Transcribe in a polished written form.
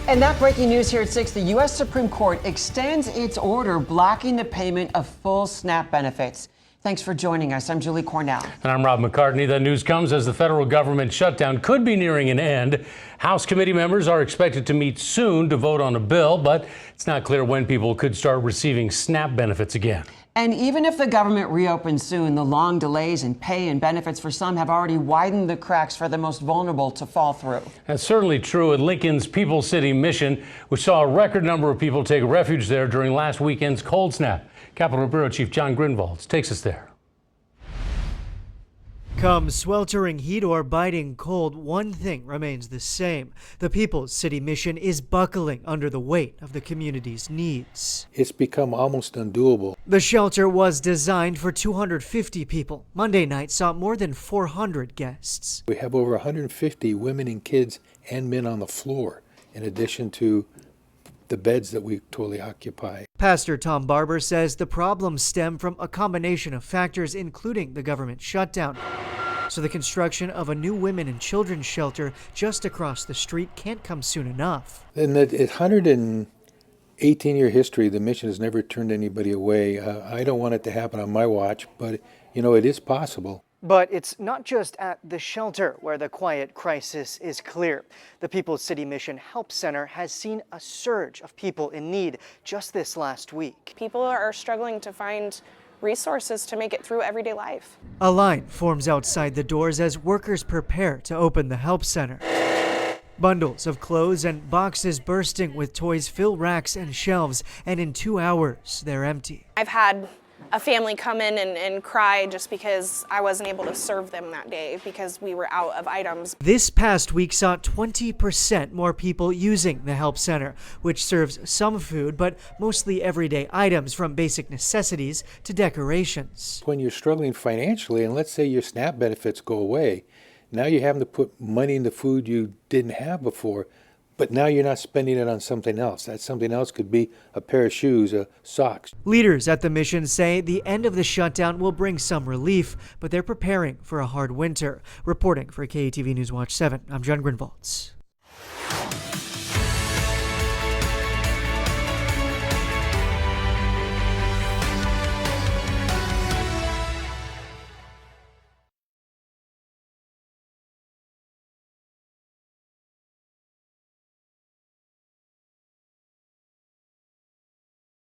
And that breaking news here at 6, the U.S. Supreme Court extends its order blocking the payment of full SNAP benefits. Thanks for joining us. I'm Julie Cornell. And I'm Rob McCartney. That news comes as the federal government shutdown could be nearing an end. House committee members are expected to meet soon to vote on a bill, but it's not clear when people could start receiving SNAP benefits again. And even if the government reopens soon, the long delays in pay and benefits for some have already widened the cracks for the most vulnerable to fall through. That's certainly true at Lincoln's People City Mission, which saw a record number of people take refuge there during last weekend's cold snap. Capitol Bureau Chief John Grinwald takes us there. Come sweltering heat or biting cold, one thing remains the same. The People's City Mission is buckling under the weight of the community's needs. It's become almost undoable. The shelter was designed for 250 people. Monday night saw more than 400 guests. We have over 150 women and kids and men on the floor, in addition to the beds that we totally occupy. Pastor Tom Barber says the problems stem from a combination of factors, including the government shutdown. So the construction of a new women and children's shelter just across the street can't come soon enough. In the 118-year history, the mission has never turned anybody away. I don't want it to happen on my watch, but it is possible. But it's not just at the shelter where the quiet crisis is clear. The People's City Mission Help Center has seen a surge of people in need just this last week. People are struggling to find resources to make it through everyday life. A line forms outside the doors as workers prepare to open the Help Center. Bundles of clothes and boxes bursting with toys fill racks and shelves, and in 2 hours, they're empty. I've had a family come in and cry just because I wasn't able to serve them that day because we were out of items. This past week saw 20% more people using the Help Center, which serves some food, but mostly everyday items from basic necessities to decorations. When you're struggling financially, and let's say your SNAP benefits go away, now you're having to put money into food you didn't have before. But now you're not spending it on something else. That something else could be a pair of shoes, socks. Leaders at the mission say the end of the shutdown will bring some relief, but they're preparing for a hard winter. Reporting for KETV News Watch 7, I'm John Grinwald.